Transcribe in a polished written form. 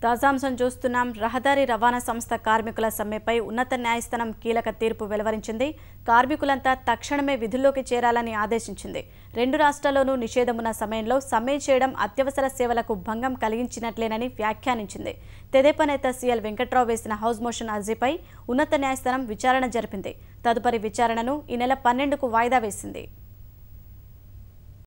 తాజాంశం చూస్తున్నాం. రహదారి రవాణా సంస్థ కార్మికుల సమ్మెపై ఉన్నత న్యాయస్థానం కీలక తీర్పు వెలువరించింది. కార్మికులంతా తక్షణమే విధుల్లోకి చేరాలని ఆదేశించింది. రెండు రాష్ట్రాల్లోనూ నిషేధమున్న సమయంలో సమ్మె చేయడం అత్యవసర సేవలకు భంగం కలిగించినట్లేనని వ్యాఖ్యానించింది. తెదేపా నేత సీఎల్ వెంకట్రావు వేసిన హౌస్ మోషన్ అర్జీపై ఉన్నత న్యాయస్థానం విచారణ జరిపింది. తదుపరి విచారణను ఈ నెల 12కు వాయిదా వేసింది.